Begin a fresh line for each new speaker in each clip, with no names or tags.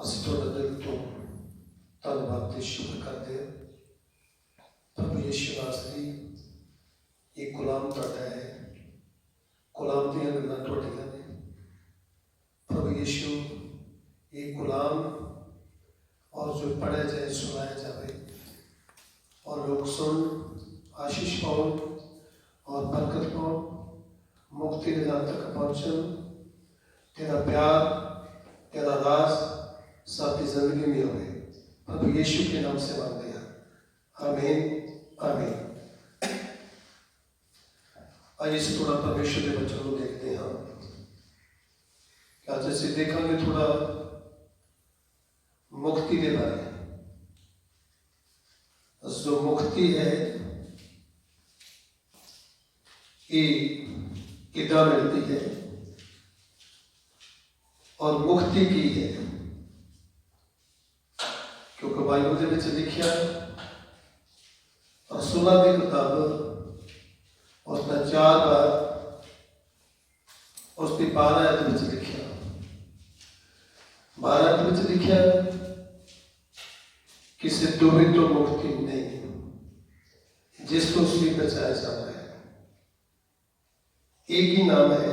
ਅਸੀਂ ਤੁਹਾਡਾ ਦਿਲ ਤੋਂ ਧੰਨਵਾਦ ਤੇ ਸ਼ੁਕਰ ਕਰਦੇ ਹਾਂ। ਪ੍ਰਭੂ ਯਿਸੂ ਨਾਸਰੀ ਇਹ ਗੁਲਾਮ ਤੁਹਾਡਾ ਹੈ, गुलाम ਦੀਆਂ ਗੱਲਾਂ ਤੁਹਾਡੀਆਂ ਨੇ। प्रभु यीशु ये गुलाम और जो पढ़ा जाए सुनाया जाए और लोग सुन आशीष पाओ और बरकत पाओ, मुक्ति निदान तक पहुँचन। तेरा प्यार तेरा राज सबकी जिंदगी में होवे। प्रभु यीशु के नाम से मांगते हैं, आमीन आमीन। आइए से थोड़ा परमेश्वर के वचन को देखते हैं। आज ਅਸੀਂ ਦੇਖਾਂਗੇ थोड़ा मुक्ति के बारे। जो मुक्ति है ये कितना मिलती है और मुक्ति की है, क्योंकि बाइबल के विच लिखा रसूलां दी किताब उसका 4 बार उसकी 12 आयत में लिखा, 12 आयत में लिखा किसी दुविध तो मुक्ति नहीं जिसको उसकी बचाया जाता है। एक ही नाम है,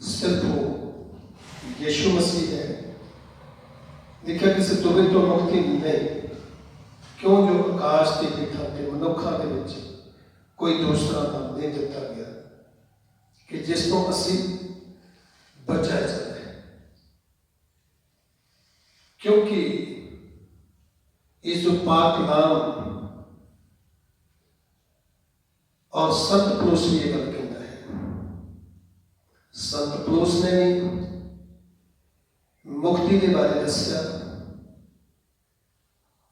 सिर्फ वो यीशु मसीह है। लिखा किसी दुविध तो मुक्ति नहीं, क्यों जो आकाश के पीठा के मनुखा के विच कोई दूसरा नाम नहीं दिता गया कि जिसको असी बचाया जाता है। क्योंकि ये जो पाक नाम और संत पुरुष ये गल कहता है, संत पुरुष ने भी मुक्ति के बारे दस्या।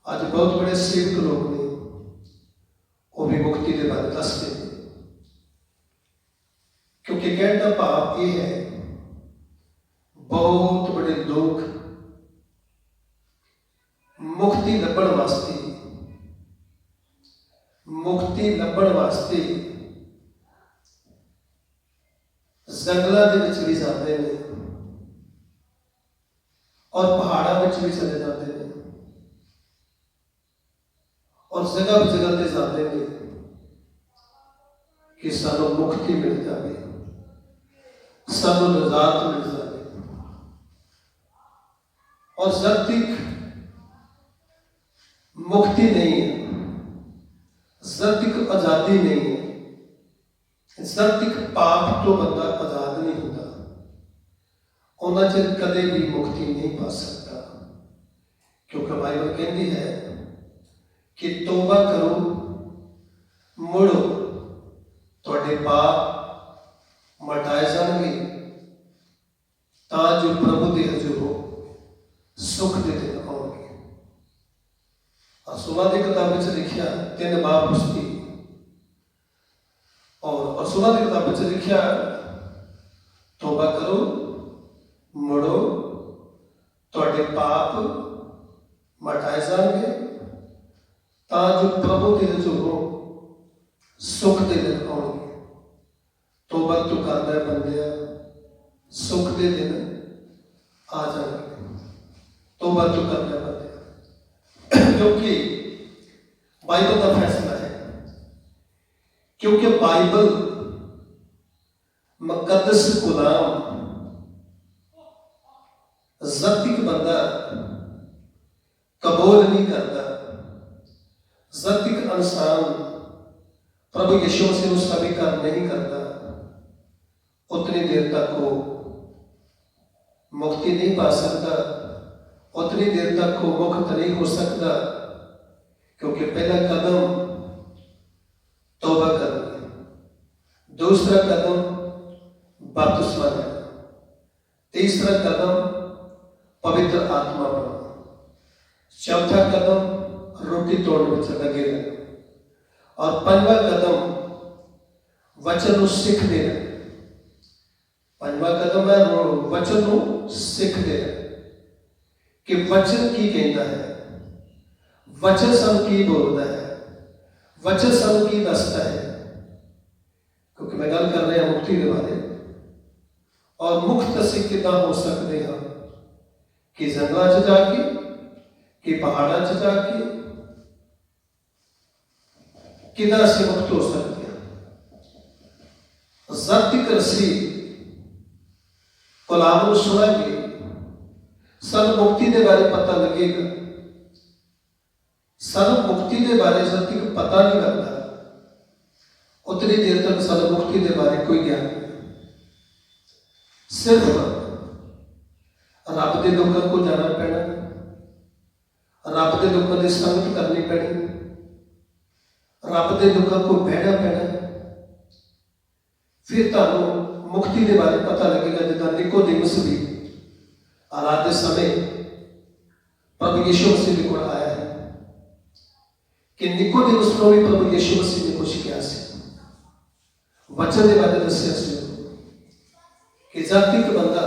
आज बहुत बड़े सेवक लोग ने वो भी मुक्ति के बारे दसते हैं, क्योंकि कहने का भाव ये है बहुत बड़े लोग मुक्ति लभण वास्ते जंगलों के विच भी जाते हैं और पहाड़ों में भी चले जाते हैं और जगह जगह से जाते हैं कि सानू मुक्ति मिल जाए, सानू निजात मिल जाए। और जब तक मुक्ति नहीं है, जब तक आजादी नहीं है, जब तक पाप तो बंदा आजाद नहीं होता, उन्ना चिर कदे भी मुक्ति नहीं पा सकता। क्योंकि बाइबल कहती है कि तौबा करो, मुड़ो, तुहाडे पाप मिटाए जाणगे, तां जो प्रभु दे हजूरों सुख दे दिन आउणगे। रसूलां दी किताब में लिखा 3 बाब उसकी, और रसूलां दी किताब में लिखा तौबा करो, मुड़ो, तुहाडे पाप मिटाए जाणगे, तां जो प्रभु दे हजूरों सुख दे दिन आउणगे। तौबा तू करदा है बंदिया, सुख दे दिन आ जाएंगे। तौबा तू करदा है बंदिया, क्योंकि बाइबल का फैसला है। क्योंकि बाइबल मुकद्दस गुलाम जब बंदा कबूल नहीं करता, जब तक इंसान प्रभु यीशु मसीह को स्वीकार नहीं करता, उतनी देर तक वो मुक्ति नहीं पा सकता, उतनी देर तक वो मुक्त नहीं हो सकता। क्योंकि पहला कदम तौबा करना, दूसरा कदम बपतिस्मा लेना, तीसरा कदम पवित्र आत्मा बनना, चौथा कदम रोटी तोड़ने में लगे रहना, और 5वां कदम वचन सीख देना। 5वां कदम है वचन सीख देना कि वचन की कहता है, वचन सानू की बोलता है, वचन सानू की दसता है। क्योंकि मैं गल कर रहा मुक्ति के बारे, और मुक्त असीं किदां हो सकते हैं कि जंगलों च जाके, कि पहाड़ों च जाके, किदा असीं मुक्त हो सकते हैं। जब तक असीं कलाम नूं सुनांगे, सानूं मुक्ति के बारे पता लगेगा। सानूं मुक्ति के बारे जब तक पता नहीं लगता, उतनी देर तक सानूं मुक्ति के बारे कोई ज्ञान नहीं। सिर्फ रब के लोगों को जाना पैना, रब के लोगों की संगत करनी पैनी, रब के लोगों को बहना पैना, फिर तुहानूं मुक्ति के बारे पता लगेगा। जिदा निकोदेमुस भी रात के समय प्रभु यीशु मसीह के कोल आया है कि निकोदेमुस को भी प्रभु यीशु मसीह ने कुछ किया से वचन के बारे दस्या से कि जब तक बंदा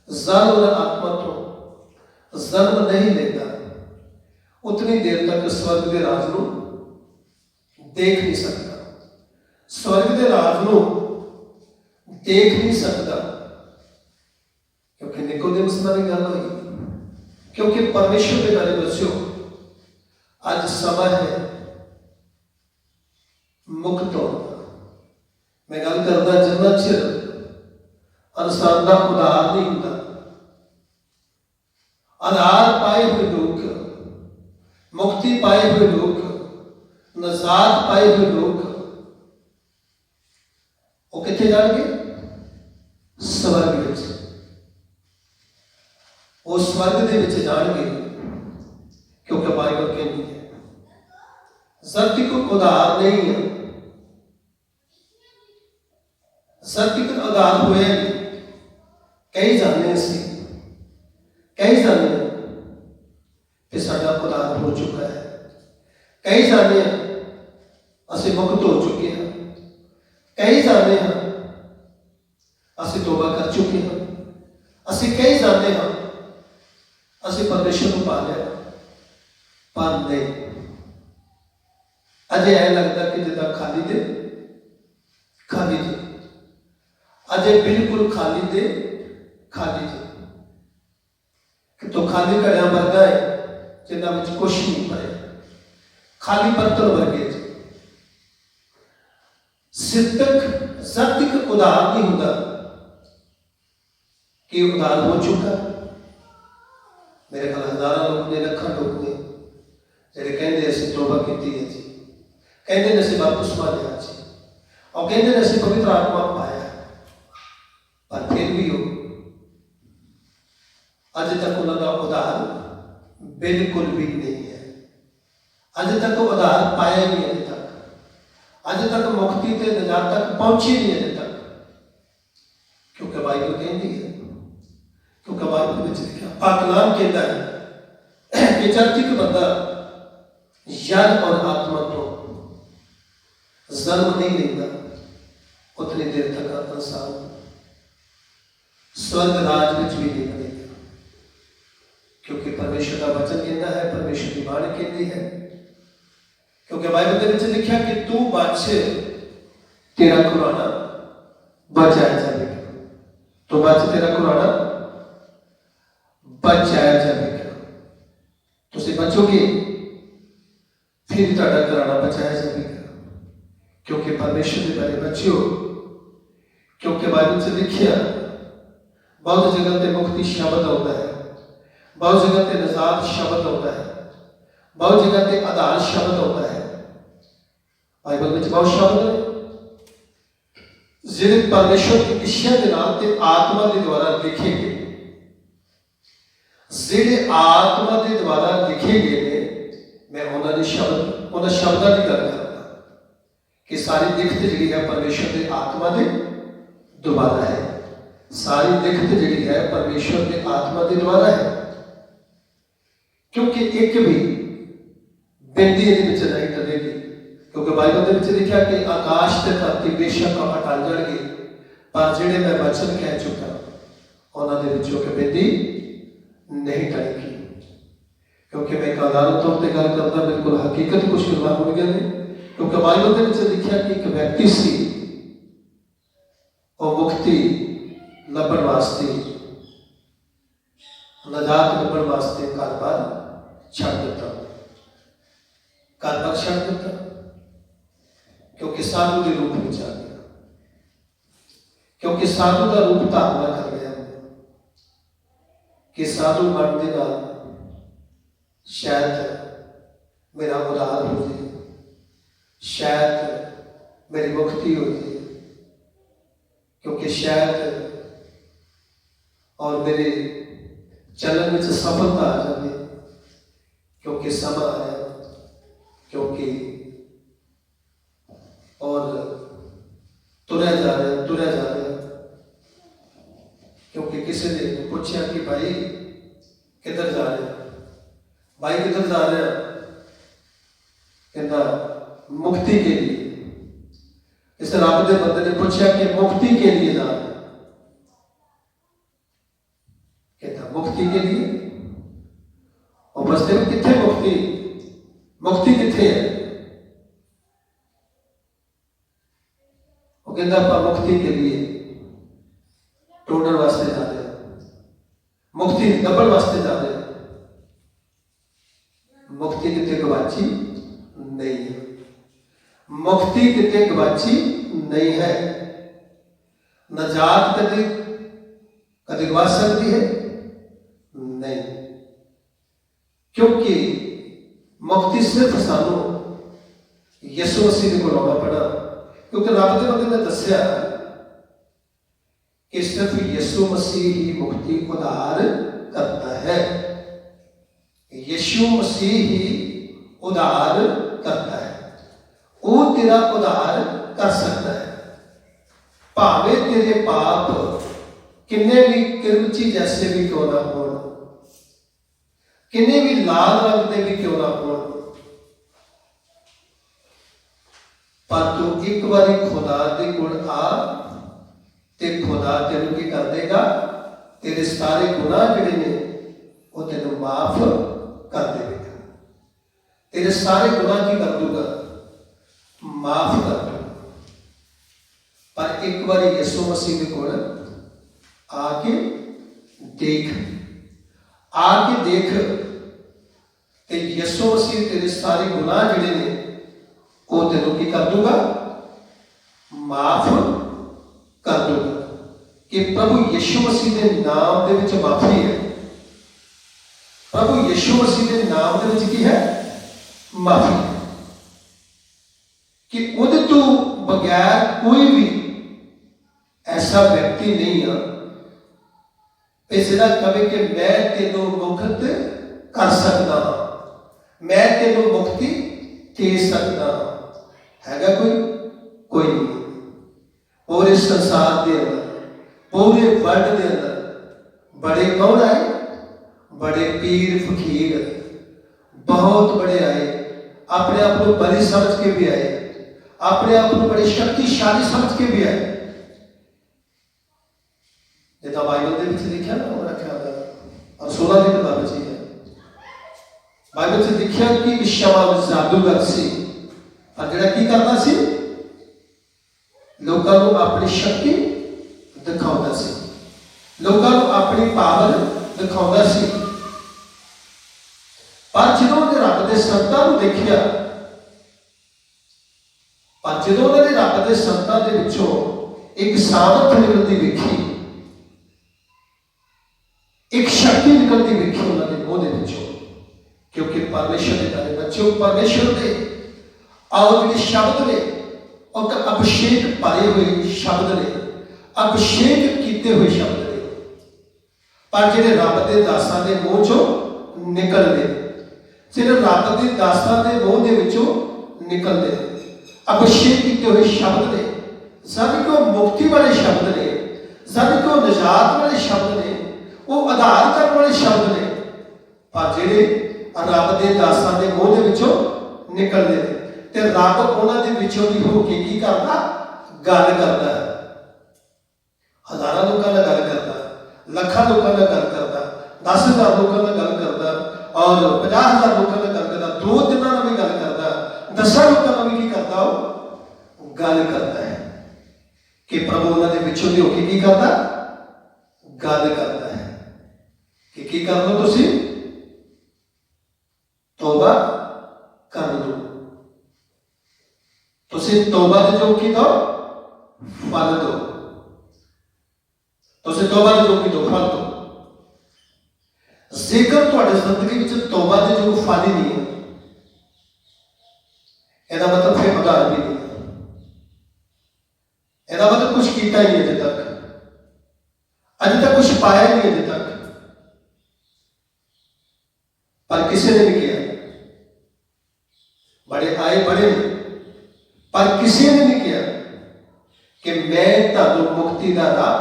जल और आत्मा तो जन्म नहीं लेता, उतनी देर तक स्वर्ग के राज को देख नहीं सकता। स्वर्ग के राज को देख नहीं सकता, क्योंकि निकोदेमुस नाल गल हुई। क्योंकि परमेश्वर के बारे बच्चों, अज समय है मुक्त होने का। मैं गल करदा जिन्ना चिर इंसान का उधार नहीं होता, आधार पाए हुए लोग, मुक्ति पाए हुए लोग, नजात पाए हुए लोग, वो कितने जाएंगे? स्वर्ग में। वो स्वर्ग के विच जाएंगे, क्योंकि बाइबल कहती है जब तक उधार नहीं है, जब तक उधार हुए नहीं। कई जाने से कई जाने कि साडा उधार हो चुका है, कई जाने असीं मुक्त हो चुके हैं, कई जाने असीं तौबा कर चुके हैं, असीं कई जाने असीं परमेश्वर को पा लिया, पर नहीं अजे ऐ लगता कि जिदा खाली दे खाली दे, अजे बिल्कुल खाली दे खाली दे। कि तो खाली घड़िया वर्गा है जिन्होंने कुछ नहीं भरे, खाली बर्तन वर्गे। सिद्धक जब तक उधार नहीं होता कि उधार हो चुका। मेरे ख्याल हजारों लोग ने, लखों लोग ने जेडे कहते असीं तौबा की है जी, कहते असीं बपतिस्मा लिया जी, और कहते असीं पवित्र आत्मा पाया, पर फिर भी हो अज तक उन्होंने उधार बिल्कुल भी नहीं है। अज तक उधार पाया नहीं, अज तक अज तक मुक्ति के निजात तक पहुंची नहीं अज तक। क्योंकि बाइबल कहती है, क्योंकि बाइबल में लिखा पाकलाम कहता है कि जब तक बंदा जल और आत्मा तो जन्म नहीं लेता, उतनी देर तक इंसान स्वर्ग राज में भी नहीं बनेगा। क्योंकि परमेश्वर का वचन कहता है, परमेश्वर की बाणी कहती है, क्योंकि बाइबल के विच लिखा कि तू बच तेरा कुराना बचाया जाएगा, तो बच तेरा कुराना बचाया जाएगा। तुसीं बचोगे फिर तुहाडा कुराना बचाया जाएगा, क्योंकि परमेश्वर के बारे बचियो। क्योंकि बाइबल से लिखा बहुत जगह पे मुक्ति शब्द होता है, बहुत जगह पे निजात शब्द होता है, बहुत जगह पे आधार शब्द होता है। बाइबल में बहुत शब्द है जिन्हें परमेश्वर की इच्छा के नाम ते आत्मा के द्वारा लिखे गए, जिहड़े आत्मा के द्वारा लिखे गए ने। मैं उन्होंने शब्द उन्होंने शब्दों की गल करता कि सारी लिखत जी है परमेश्वर के आत्मा के द्वारा है, सारी लिखत जी है परमेश्वर के आत्मा के द्वारा है। क्योंकि एक भी बिंदी ये नहीं टलेगी, क्योंकि बाइबल के विच लिखा कि आकाश ते धरती बेशक हटल जाणगे, पर जिहड़े मैं वचन कह चुका उन्हां दे विचों कि बिंदी नहीं टलेगी। क्योंकि मैं एक आधार तौर पर गल करता, बिल्कुल हकीकत कुछ गल्लां होणगीआं ने। क्योंकि बाइबल के विच लिखा कि एक व्यक्ति सी, वो मुक्ति लभण वास्ते नजात लभण वास्ते घर-बार छड्ड दिता, घर-बार छड्ड दिता, क्योंकि साधु के रूप में आ गया, क्योंकि साधु का रूप धारणा कर लिया कि साधु बनने के नाल शायद मेरा उद्धार हो जाए, शायद मेरी मुक्ति हो जाए, क्योंकि शायद और मेरे चलन में सफलता आ जाए, क्योंकि समा आया, क्योंकि और तुरया जा रहा, क्योंकि किसी ने पूछा कि भाई किधर जा रहे, भाई किधर जा रहे, कहता मुक्ति के लिए। इस रब के बंदे ने पूछा कि मुक्ति के लिए जा रहे, कहता मुक्ति के लिए। और बसते में कितने मुक्ति, मुक्ति कितने है? वो कहता आप मुक्ति के लिए टोडर वास्ते जा रहे, मुक्ति लभण वास्ते जा रहे। मुक्ति कितने गवाची नहीं है, मुक्ति कितने गवाची नहीं है। नजात कदे कदे गवा सकती है नहीं, क्योंकि मुक्ति सिर्फ सानू यसु मसीह को आना पड़ा, क्योंकि रब के बंदे ने दस्या कि सिर्फ यसु मसीह ही मुक्ति उद्धार करता है, यीशु मसीह ही उद्धार करता है। वो तेरा उद्धार कर सकता है, भावे तेरे पाप किन्ने भी किरमची जैसे भी क्यों ना हो, किन्ने भी लाल रंग के भी क्यों ना हो, पर तू एक बारी खुदा दे कोल आ ते खुदा तेनू की कर देगा, तेरे सारे गुनाह जिहड़े ने वो तेनू माफ कर देगा, तेरे सारे गुनाह की कर दूंगा, माफ कर दूंगा। पर एक बार यसु मसीह के कोल आके देख, आके देख, ते यसु मसीह तेरे सारे गुनाह जिहड़े ने वो तेनू की कर दूंगा, माफ कर दूंगा। कि प्रभु यीशु मसीह के नाम दे विच माफी है, प्रभु यीशु मसीह के नाम दे विच की है? माफी है। कि उहदे तो बगैर कोई भी ऐसा व्यक्ति नहीं है जिहड़ा कहे कि मैं तेनों मुक्त कर सकता, मैं तेनों मुक्ति दे सकता। हैगा कोई? कोई नहीं। पूरे संसार के अंदर, पूरे वर्ल्ड के अंदर बड़े कौन आए? बड़े पीर फकीर बहुत बड़े आए, अपने आप को बड़े समझ के भी आए, अपने आप को बड़े शक्तिशाली समझ के भी आए। जितना बाइबल के पीछे लिखा ना, वो रखा और 16 की किताब है, बाइबल से लिखा कि विश्वास जादूगर सी, और जिहड़ा की करता सी, लोगों को अपनी शक्ति दिखाता सी, लोगों को अपनी पावर दिखाता सी। पर जो उन्होंने रब के संतां को देखिया, पर जो उन्होंने रब के संतां दे विचों एक सामर्थ निकलती देखी, एक शक्ति निकलती देखी उन्होंने मुंह दे विचों, क्योंकि परमेश्वर के प्यारे बच्चों, परमेश्वर के और शब्द ने और अभिषेक भरे हुए शब्द ने, अभिषेक किए हुए शब्द ने, पर जिहड़े रब के दासां दे मुंह चों निकलदे, जिहड़े रब के दासां दे मुंह दे विचों निकलदे, अभिषेक किए हुए शब्द ने, सभी को मुक्ति वाले शब्द ने, सभी को निजात वाले शब्द ने, वो आधार करने वाले शब्द ने, पर जिहड़े रब के दासां दे मुंह दे विचों निकलदे ने, ते रब उन्हां दे विचों दी हो के की करदा? गल करदा है। हज़ारां लोकां नाल गल करदा, लखां लोकां नाल गल करदा, 10,000 लोकां नाल गल करदा, और 50,000 लोकां नाल गल करदा, 2-3 नाल भी गल करदा, 10 लोकां नाल भी की करदा? गल करदा है। कि प्रभु उन्हां दे विचों दी हो के की करदा? गल करदा है। कि की कर लो तुसी? तौबा कर लो। तुसी तौबा दे जो की दो फल दो। तुसी तौबा दे जो की दो फल दो। जेकर तुहाडे जिंदगी विच तौबा दे जो फल ही नहीं है, ਇਹਦਾ मतलब फिर उधार भी नहीं है, ਇਹਦਾ मतलब कुछ किया ही नहीं अजे तक, अजे तक कुछ पाया नहीं अजे तक, पर किसी ने नहीं किया। बड़े आए बड़े ने, पर किसी ने नहीं किया कि मैं तुहानू मुक्ति का राह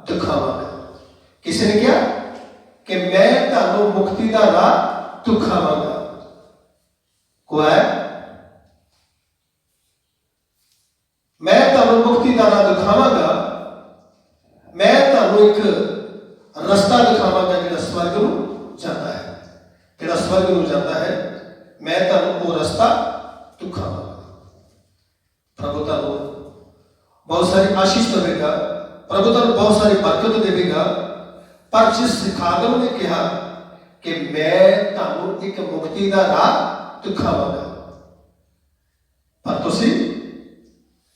दिखावांगा। किसी ने किया कि मैं तुहानू मुक्ति का राह दिखावांगा। कोई है? मैं तुहानू मुक्ति का राह दिखावांगा, मैं तुहानू एक रस्ता दिखावांगा जिहड़ा स्वर्ग नूं जाता है, जिहड़ा स्वर्ग नूं जाता है, मैं तुहानू वो रस्ता दिखावांगा। प्रभु तुहानू बहुत सारी आशीष देगा, प्रभु तुहानू बहुत सारी बरकत देगा। पर जिस खादम ने कहा कि मैं तुहानू एक मुक्ति का राह दिखावांगा, पर तुसी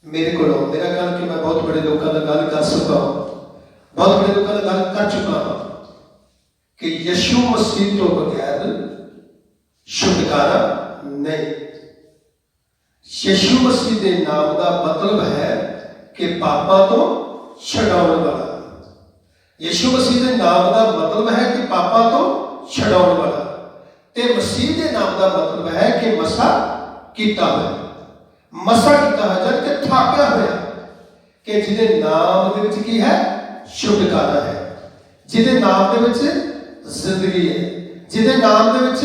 मेरे को आओ। मेरा ख्याल कि मैं बहुत बड़े लोगों का गल कर चुका हूं, बहुत बड़े लोगों का गल कर चुका हूं कि यीशु मसीह तो बगैर छुटकारा नहीं। यीशु मसीह के नाम का मतलब है कि पापां तो छुड़ाउण वाला। यीशु मसीह के नाम का मतलब है कि पापां तो छुड़ाउण वाला, ते मसीह के नाम का मतलब है कि मसा कीता होया। मसा कीता है जब कि थापिया होया, कि जिहदे नाम दे विच की है छुटकारा है, जिहदे नाम दे विच जिंदगी है, जिहदे नाम दे विच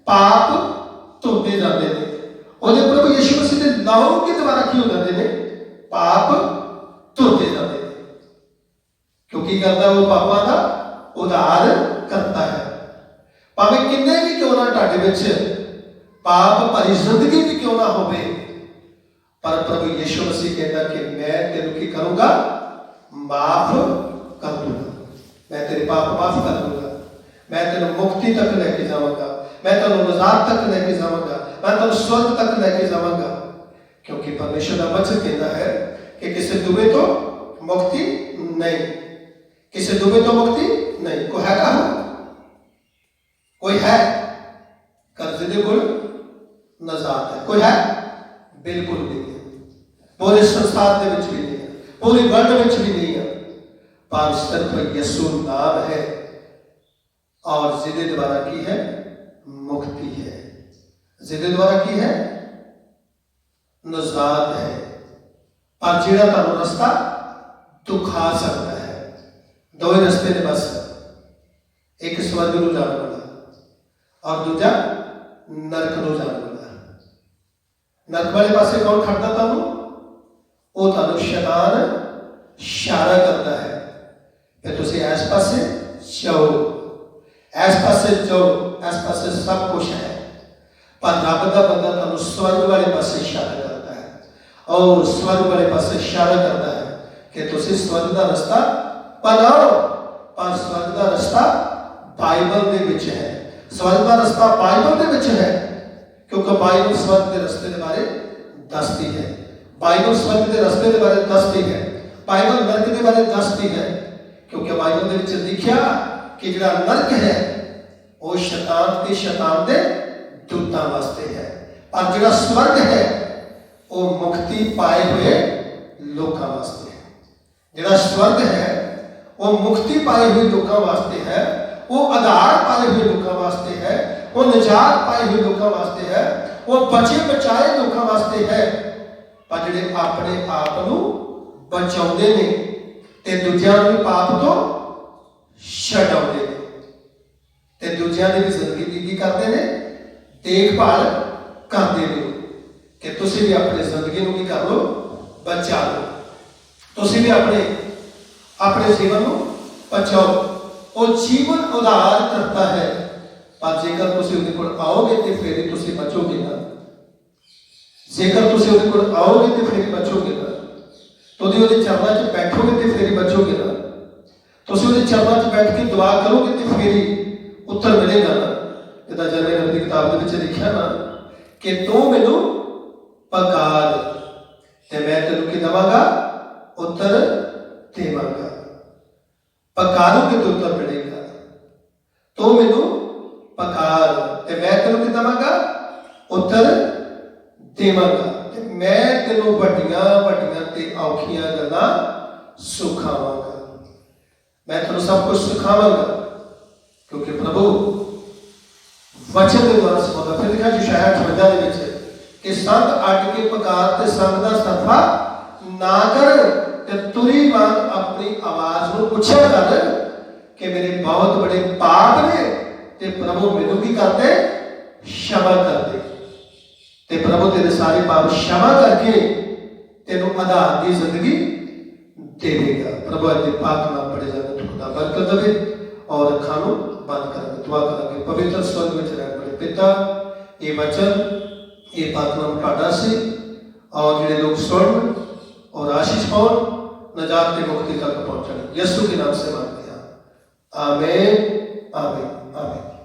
पाप धोते जाते हैं। ਉਹਦੇ प्रभु यीशु मसीह के नाम के द्वारा की हो जाते हैं? पाप धोते जाते हैं। क्योंकि करता है वो पापां का उद्धार करता है। भावें किन्ने भी क्यों ना तुहाडे विच पाप भरी जिंदगी भी क्यों ना होवे, पर प्रभु यीशु मसीह कहता कि मैं तेनू की करूंगा? माफ कर दूंगा, मैं तेरे पाप माफ कर दूंगा, मैं तेनू मुक्ति तक लेके जाऊंगा, मैं तेनू निजात तक लेके जाऊंगा, मैं तेनू स्वर्ग तक लेके जाऊंगा। क्योंकि परमेश्वर का वचन कहता है कि किसी दुबे तो मुक्ति नहीं, किसी दुबे तो मुक्ति नहीं। कोई है का? कोई है? कर्ज दे कोल निजात है? कोई है? बिल्कुल नहीं है। पूरे संसार दे विच भी नहीं है, पूरी वर्ल्ड विच भी नहीं है, पर सिर्फ यीशु नाम है और जिहदे द्वारा की है मुक्ति है, जिहदे द्वारा की है निजात है। और जिहड़ा तुहानू रस्ता दिखा सकता है। दो ही रस्ते ने बस, एक स्वर्ग नूं जाण वाला और दूजा नरक नूं जाण वाला। नरक वाले पासे कौन खड़दा तुहानू? वो तुहानू शैतान इशारा करता है कि तुसीं इस पासे जाओ, इस पासे जाओ, इस पासे सब कुछ है। पर रब का बंदा तुहानू स्वर्ग वाले पासे इशारा करता है, और स्वर्ग वाले पासे इशारा करता है कि तुसीं स्वर्ग का रस्ता बनाओ। पर स्वर्ग का रस्ता बाइबल दे विच है, स्वर्ग का रस्ता बाइबल दे विच है, क्योंकि बाइबल स्वर्ग के रस्ते के बारे दसती है, बाइबल स्वर्ग के रस्ते के बारे दसती है, बाइबल नरक के बारे दसती है। क्योंकि बाइबल दे विच लिखिया कि जिहड़ा नरक है वो शैतान के शैतान दे दूतां वास्ते है, और जिहड़ा स्वर्ग है वो मुक्ति पाए हुए लोगों वास्ते है। जिहड़ा स्वर्ग है वो मुक्ति पाए हुए लोगों वास्ते है, वो आधार पाए हुए लोगों वास्ते है, वो निजात पाए हुए लोगों वास्ते है, वो बचे बचाए लोगों वास्ते है। पर जिहड़े अपने आप नूं बचाउंदे ने ते दूजियां नूं पाप तो छडाउंदे ने, ते दूजियां दी भी जिंदगी की करदे ने? देखभाल करदे ने कि तुसीं भी अपनी जिंदगी नूं की कर लो, बचा लो, तुसीं भी अपने जीवन नूं बचाओ। वो जीवन उधार करता है, पर जेकर तुसीं उहदे कोल आओगे तो फिर ही तुसीं बचोगे ना। जेकर तुसीं उहदे कोल आओगे तो फिर ही बचोगे ना, तुसीं उहदे चरणां 'च बैठोगे तो फिर ही बचोगे ना। ਤੁਸੀਂ ਉਹਦੇ ਚਰਨਾਂ 'ਚ ਬੈਠ ਕੇ ਦੁਆ ਕਰੋਗੇ ਤੇ ਫਿਰ ਹੀ ਉੱਤਰ ਮਿਲੇਗਾ ਨਾ। ਜਿੱਦਾਂ ਜਰਮੀਆ ਨਬੀ ਦੀ ਕਿਤਾਬ ਦੇ ਵਿੱਚ ਲਿਖਿਆ ਨਾ ਕਿ ਤੂੰ ਮੈਨੂੰ ਪੁਕਾਰ ਤੇ ਮੈਂ ਤੈਨੂੰ ਕੀ ਦੇਵਾਂਗਾ, ਉੱਤਰ ਦੇਵਾਂਗਾ। ਪੁਕਾਰੋਗੇ ਤੇ ਉੱਤਰ ਮਿਲੇਗਾ। ਤੂੰ ਮੈਨੂੰ ਪੁਕਾਰ ਤੇ ਮੈਂ ਤੈਨੂੰ ਕੀ ਦੇਵਾਂਗਾ, ਉੱਤਰ ਦੇਵਾਂਗਾ। ਤੇ ਮੈਂ ਤੈਨੂੰ ਵੱਡੀਆਂ ਵੱਡੀਆਂ ਤੇ ਔਖੀਆਂ ਗੱਲਾਂ ਸਿਖਾਵਾਂਗਾ। ਮੈਂ ਤੈਨੂੰ ਸਭ ਕੁਝ ਸਿਖਾਵਾਂਗਾ ਕਿਉਂਕਿ ਪ੍ਰਭੂ ਵਚਨ ਦੇ ਦੁਆਰਾ ਸਿਖਾਉਂਦਾ। ਫਿਰ ਲਿਖਿਆ ਯਸ਼ਾਇਆ 58 ਦੇ ਵਿੱਚ ਕਿ ਸੰਗ ਅੱਡ ਕੇ ਪੁਕਾਰ ਤੇ ਸੰਗ ਦਾ ਸਫਾ ਨਾ ਕਰ ਤੇ ਤੁਰੀ ਵਾਂਗ ਆਪਣੀ ਆਵਾਜ਼ ਨੂੰ ਉੱਚਾ ਕਰ ਕਿ ਮੇਰੇ ਬਹੁਤ ਬੜੇ ਪਾਪ ਨੇ ਤੇ ਪ੍ਰਭੂ ਮੈਨੂੰ ਕੀ ਕਰਦੇ, क्षमा कर दे। ते प्रभु तेरे सारे पाप क्षमा करके तेनों आधार की जिंदगी देगा। प्रभु अजे पाक ना पड़े जाने तो खुदा बरकत दे और अखां नूं बंद कर दुआ करेंगे। पवित्र स्वर्ग में रहने वाले पिता, ये वचन ये पाकनाम तुहाडा सी और जिहड़े लोग सुन और आशीष पाउण नजात ते मुक्ति तक पहुंचण। यीशु के नाम से मांगते हैं, आमीन आमीन आमीन।